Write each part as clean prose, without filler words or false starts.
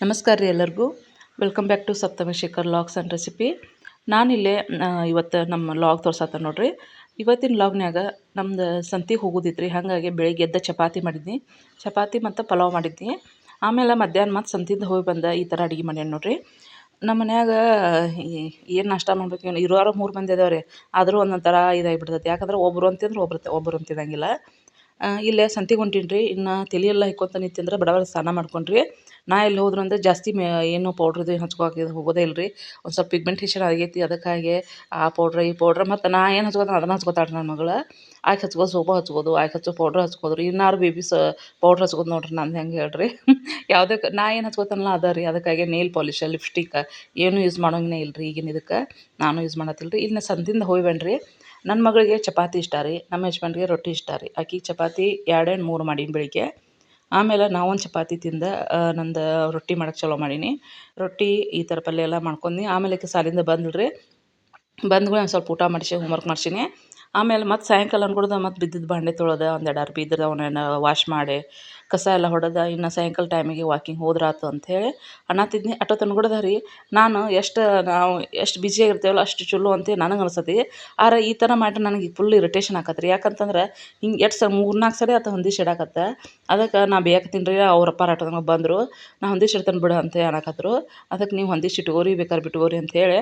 ನಮಸ್ಕಾರ ರೀ ಎಲ್ಲರಿಗೂ. Welcome back to Saptamashekhar vlogs and recipe. ನಾನಿಲ್ಲೇ ಇವತ್ತು ನಮ್ಮ ಲಾಗ್ ತೋರ್ಸತ್ತ ನೋಡ್ರಿ. ಇವತ್ತಿನ ಲಾಗ್ನ್ಯಾಗ ನಮ್ದು ಸಂತಿಗೆ ಹೋಗೋದಿತ್ತು ರೀ. ಹಾಗಾಗಿ ಬೆಳಿಗ್ಗೆ ಎದ್ದ ಚಪಾತಿ ಮಾಡಿದ್ನಿ, ಚಪಾತಿ ಮತ್ತು ಪಲಾವ್ ಮಾಡಿದ್ನಿ. ಆಮೇಲೆ ಮಧ್ಯಾಹ್ನ ಮತ್ತು ಸಂತಿಂದ ಹೋಗಿ ಬಂದ ಈ ಥರ ಅಡುಗೆ ಮಾಡ್ಯಾನ ನೋಡ್ರಿ. ನಮ್ಮ ಮನ್ಯಾಗ ಏನು ನಾಷ್ಟ ಮಾಡ್ಬೇಕು ಇರೋರು 3 ಮಂದಿ ಅದಾವೆ ರೀ. ಆದರೂ ಒಂದೊಂದು ಥರ ಇದಾಗಿಬಿಡ್ತೈತಿ. ಯಾಕಂದ್ರೆ ಒಬ್ಬರು ಅಂತಿಂದ್ರೆ ಒಬ್ಬರು ಅಂತಿದಂಗಿಲ್ಲ. ಇಲ್ಲೇ ಸಂತಿಗೆ ಹೊಂಟೀನಿ ರೀ. ಇನ್ನು ತಲೆ ಎಲ್ಲ ಹಿಕ್ಕೊಂತ ನಿಂತಂದ್ರೆ ಬಡಬಡ ಸ್ನಾನ ಮಾಡ್ಕೊಂಡ್ರಿ. ನಾ ಎಲ್ಲಿ ಹೋದ್ರು ಅಂದರೆ ಜಾಸ್ತಿ ಏನು ಪೌಡ್ರದು ಏನು ಹಚ್ಕೊಳಕ್ಕೆ ಹೋಗೋದೇ ಇಲ್ಲ ರೀ. ಒಂದು ಸ್ವಲ್ಪ ಪಿಗ್ಮೆಂಟೇಷನ್ ಆಗೈತಿ, ಅದಕ್ಕಾಗಿ ಆ ಪೌಡ್ರ್ ಈ ಪೌಡ್ರ್ ಮತ್ತು ನಾ ಏನು ಹಚ್ಕೋತಾನೆ ಅದನ್ನು ಹಚ್ಕೋತಾಳೆ ನನ್ನ ಮಗಳು. ಆಕೆ ಹಚ್ಕೋದು ಸೋಪ ಹಚ್ಕೋದು, ಆಕೆ ಹಚ್ಚೋ ಪೌಡ್ರ್ ಹಚ್ಕೋದ್ರು. ಇನ್ನಾರು ಬೇಬೀಸ್ ಪೌಡ್ರ್ ಹಚ್ಕೋದು ನೋಡ್ರಿ. ನಂದು ಹೆಂಗೆ ಹೇಳ್ರಿ ಯಾವುದಕ್ಕೆ ನಾ ಏನು ಹಚ್ಕೋತಾನಲ್ಲ ಅದ ರೀ. ಅದಕ್ಕಾಗಿ ನೇಲ್ ಪಾಲಿಷ್ ಲಿಪ್ಸ್ಟಿಕ್ ಏನು ಯೂಸ್ ಮಾಡೋಂಗೇ ಇಲ್ಲ ರೀ ಈಗಿನ ಇದಕ್ಕೆ. ನಾನು ಯೂಸ್ ಮಾಡತ್ತಿಲ್ಲ ರೀ. ಇಲ್ಲಿ ಸಂತಿಂದ ಹೋಗಿ ಬನ್ರಿ. ನನ್ನ ಮಗಳಿಗೆ ಚಪಾತಿ ಇಷ್ಟ ರೀ, ನಮ್ಮ ಯಜಮಾನ್ರಿಗೆ ರೊಟ್ಟಿ ಇಷ್ಟ ರೀ. ಆಕೆಗೆ ಚಪಾತಿ 2 ಏನು 3 ಮಾಡೀನಿ ಬೆಳಿಗ್ಗೆ. ಆಮೇಲೆ ನಾವೊಂದು ಚಪಾತಿ ತಿಂದ ನಂದು ರೊಟ್ಟಿ ಮಾಡಕ್ಕೆ ಚಲೋ ಮಾಡೀನಿ. ರೊಟ್ಟಿ ಈ ಥರ ಪಲ್ಯ ಎಲ್ಲ ಮಾಡ್ಕೊಂಡಿ. ಆಮೇಲೆ ಆಕೆ ಶಾಲಿಂದ ಬಂದ್ಳು ರೀ. ಬಂದ್ಗಳು ಒಂದು ಸ್ವಲ್ಪ ಊಟ ಮಾಡಿಸಿ ಹೋಮ್ವರ್ಕ್ ಮಾಡ್ಸೀನಿ. ಆಮೇಲೆ ಮತ್ತು ಸಾಯಂಕಾಲ ಅನ್ಕೊಡ್ದೆ ಮತ್ತು ಬಿದ್ದಿದ್ದು ಬಾಂಡೆ ತೊಳೆದ, ಒಂದೆರಡು ಅರ್ಬಿ ಇದ್ರೆ ಅವನ್ನ ವಾಶ್ ಮಾಡಿ ಕಸ ಎಲ್ಲ ಹೊಡೆದ, ಇನ್ನು ಸಾಯಂಕಾಲ ಟೈಮಿಗೆ ವಾಕಿಂಗ್ ಹೋದ್ರಾತು ಅಂಥೇಳಿ ಅನ್ನತ್ತಿದ್ನಿ. ಅಷ್ಟೊತ್ತು ಅನ್ಕೊಡ್ದೆ ರೀ, ನಾವು ಎಷ್ಟು ಬ್ಯುಸಿಯಾಗಿರ್ತೀವಲ್ಲ ಅಷ್ಟು ಚಲೋ ಅಂತೇಳಿ ನನಗೆ ಅನ್ಸತಿ. ಆದ್ರೆ ಈ ಥರ ಮಾಡಿ ನನಗೆ ಫುಲ್ ಇರಿಟೇಷನ್ ಆಕತ್ತೆ ರೀ. ಯಾಕಂತಂದ್ರೆ ಹಿಂಗೆ ಎಷ್ಟು 3-4 ಸರಿ ಆತ ಹೊಂದಿಸಿ ಇಡಾಕತ್ತೆ. ಅದಕ್ಕೆ ನಾ ಬೇಯಕತ್ತೀನಿ ರೀ. ಅವ್ರಪ್ಪ ಆಟೋದಾಗ ಬಂದರು. ನಾ ಹೊಂದಿಸಿ ಇಡ್ತೇನೆ ಬಿಡು ಅಂತ ಅನ್ನಕತ್ರು. ಅದಕ್ಕೆ ನೀವು ಹೊಂದಿಸಿ ಇಟ್ಕೋರಿ, ಬೇಕಾದ್ರೆ ಬಿಟ್ಕೋರಿ ಅಂಥೇಳಿ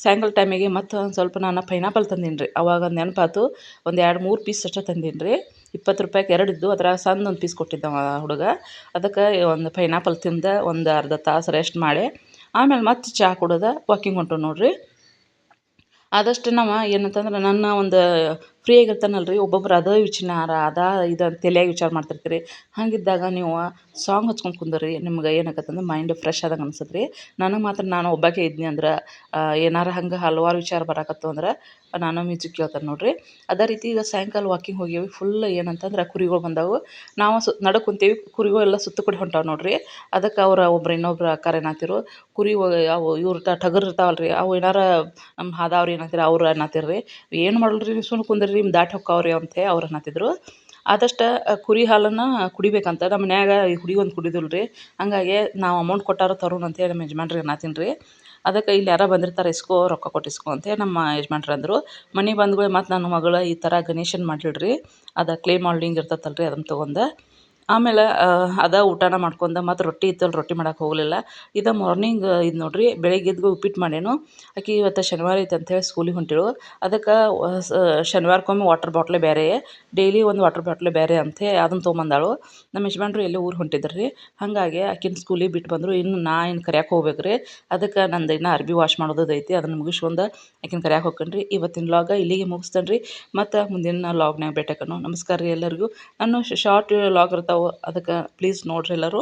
ಸಾಯಂಕಾಲ ಟೈಮಿಗೆ ಮತ್ತು ಒಂದು ಸ್ವಲ್ಪ ನಾನು ಪೈನಾಪಲ್ ತಂದೀನಿ ರೀ. ಅವಾಗ ನೆನಪಾತು, ಒಂದು 2-3 ಪೀಸ್ ಅಷ್ಟೇ ತಂದೀನಿ ರೀ. 20 ರೂಪಾಯಿಗೆ 2 ಇದ್ದು, ಅದ್ರಾಗ ಸಣ್ಣ ಒಂದು ಪೀಸ್ ಕೊಟ್ಟಿದ್ದ ಹುಡುಗ. ಅದಕ್ಕೆ ಒಂದು ಪೈನಾಪಲ್ ತಿಂದ ಒಂದು ಅರ್ಧ ತಾಸು ರೆಸ್ಟ್ ಮಾಡಿ ಆಮೇಲೆ ಮತ್ತೆ ಚಹಾ ಕುಡಿದ ವಾಕಿಂಗ್ ಹೊಂಟು ನೋಡ್ರಿ. ಆದಷ್ಟು ನಾವು ಏನಂತಂದ್ರೆ ನನ್ನ ಒಂದು ಫ್ರೀ ಆಗಿರ್ತಾನಲ್ಲ ರೀ, ಒಬ್ಬೊಬ್ರು ಅದೇ ವಿಚಾರ ಇದು ತಲೆಯಾಗಿ ವಿಚಾರ ಮಾಡ್ತಿರ್ತೀರಿ. ಹಾಗಿದ್ದಾಗ ನೀವು ಸಾಂಗ್ ಹಚ್ಕೊಂಡು ಕುಂದ್ರಿ, ನಿಮ್ಗೆ ಏನಾಗತ್ತಂದ್ರೆ ಮೈಂಡ್ ಫ್ರೆಶ್ ಆದಂಗೆ ಅನ್ಸುತ್ತೆ ರೀ. ನನಗೆ ಮಾತ್ರ ನಾನು ಒಬ್ಬಾಕೆ ಇದ್ನಿ ಅಂದ್ರೆ ಏನಾರು ಹಂಗೆ ಹಲವಾರು ವಿಚಾರ ಬರಾಕತ್ತು ಅಂದ್ರೆ ನಾನು ಮ್ಯೂಸಿಕ್ ಕೇಳ್ತೇನೆ ನೋಡ್ರಿ. ಅದೇ ರೀತಿ ಈಗ ಸಾಯಂಕಾಲ ವಾಕಿಂಗ್ ಹೋಗೀವಿ. ಫುಲ್ ಏನಂತಂದ್ರೆ ಕುರಿಗಳು ಬಂದವು. ನಾವು ನಡು ಕುಂತೀವಿ, ಕುರಿಗಳು ಎಲ್ಲ ಸುತ್ತ ಕಡೆ ಹೊಂಟಾವೆ ನೋಡ್ರಿ. ಅದಕ್ಕೆ ಒಬ್ರು ಇನ್ನೊಬ್ರು ಅಕ್ಕಾರ ಏನಾತಿರು, ಕುರಿ ಅವು ಇವ್ರು ಟಗರು ಇರ್ತಾವಲ್ಲ ರೀ, ಅವು ಏನಾರ ನಮ್ಮ ಹಾದವ್ರು ಏನಂತೀರಿ ಅವ್ರು ಅನ್ನತ್ತಿರ್ರಿ, ಏನು ಮಾಡಲ್ರಿ ನೀವು ಸುಮ್ಮನೆ ಕುಂದ್ರಿ, ನಿಮ್ಮ ದಾಟಿ ಹೊಕ್ಕವ್ರಿ ಅಂತ ಅವ್ರು ಅನ್ನತ್ತಿದ್ರು. ಆದಷ್ಟು ಕುರಿ ಹಾಲನ್ನು ಕುಡಿಬೇಕಂತ ನಮ್ಮ ಮನ್ಯಾಗ ಈ ಹುಡುಗಿ ಕುಡಿದಿಲ್ಲ ರೀ. ಹಂಗಾಗಿ ನಾವು ಅಮೌಂಟ್ ಕೊಟ್ಟಾರ ತರೋಣ ಅಂತೇಳಿ ನಮ್ಮ ಯಜಮಾನ್ರಿಗೆ ಅನ್ನತ್ತೀನಿ ರೀ. ಅದಕ್ಕೆ ಇಲ್ಲಿ ಯಾರೋ ಬಂದಿರ್ತಾರೆ, ಇಸ್ಕೋ ರೊಕ್ಕ ಕೊಟ್ಟು ಇಸ್ಕೋ ಅಂತೇಳಿ ನಮ್ಮ ಯಜಮಾನ್ರು ಅಂದರು. ಮನೆಗೆ ಬಂದ್ಗಳು ಮತ್ತು ನನ್ನ ಮಗಳು ಈ ಥರ ಗಣೇಶನ ಮಾಡಿಡ್ರಿ, ಅದು ಕ್ಲೇ ಮಾಲ್ಡಿಂಗ್ ಇರ್ತೈತಲ್ಲ ರೀ, ಅದನ್ನು ತೊಗೊಂಡು ಆಮೇಲೆ ಅದ ಊಟನ ಮಾಡ್ಕೊಂಡು ಮತ್ತು ರೊಟ್ಟಿ ಇತ್ತಲ್ಲ, ರೊಟ್ಟಿ ಮಾಡೋಕೆ ಹೋಗಲಿಲ್ಲ. ಇದು ಮಾರ್ನಿಂಗ್ ಇದು ನೋಡ್ರಿ. ಬೆಳಿಗ್ಗೆ ಎದ್ದು ಉಪ್ಪಿಟ್ಟು ಮಾಡೇನು. ಆಕೆ ಇವತ್ತು ಶನಿವಾರ ಐತೆ ಅಂಥೇಳಿ ಸ್ಕೂಲಿಗೆ ಹೊಂಟಿಳು. ಅದಕ್ಕೆ ಶನಿವಾರಕ್ಕೊಮ್ಮೆ ವಾಟರ್ ಬಾಟ್ಲೆ ಬೇರೆ, ಡೈಲಿ ಒಂದು ವಾಟರ್ ಬಾಟ್ಲೆ ಬೇರೆ ಅಂತೆ ಅದನ್ನು ತೊಗೊಂಬಂದಾಳು. ನಮ್ಮ ಯಜಮಾನ್ರು ಎಲ್ಲೋ ಊರು ಹೊಂಟಿದ್ರು ರೀ. ಹಾಗಾಗಿ ಆಕಿನ ಸ್ಕೂಲಿಗೆ ಬಿಟ್ಟು ಬಂದರು. ಇನ್ನು ಕರ್ಯಾಕೆ ಹೋಗ್ಬೇಕು ರೀ. ಅದಕ್ಕೆ ನಂದು ಇನ್ನೂ ಅರ್ಬಿ ವಾಶ್ ಮಾಡೋದು ಐತಿ, ಅದನ್ನು ಮುಗಿಸ್ಕೊಂಡು ಆಕಿನ ಕರ್ಯಾಕೆ ಹೋಗ್ಕಂಡು ರೀ. ಇವತ್ತಿನ ಲಾಗ ಇಲ್ಲಿಗೆ ಮುಗಿಸ್ತೇನೆ ರೀ. ಮತ್ತು ಮುಂದಿನ ಲಾಗ್ನಾಗ ಭೇಟಿಯಾಗೋಣ. ನಮಸ್ಕಾರ ರೀ ಎಲ್ಲರಿಗೂ. ನಾನು ಶಾರ್ಟ್ ಲಾಗ್ ಇರ್ತಾವೆ, ಅದಕ್ಕೆ ಪ್ಲೀಸ್ ನೋಡಿರಿ ಎಲ್ಲರೂ.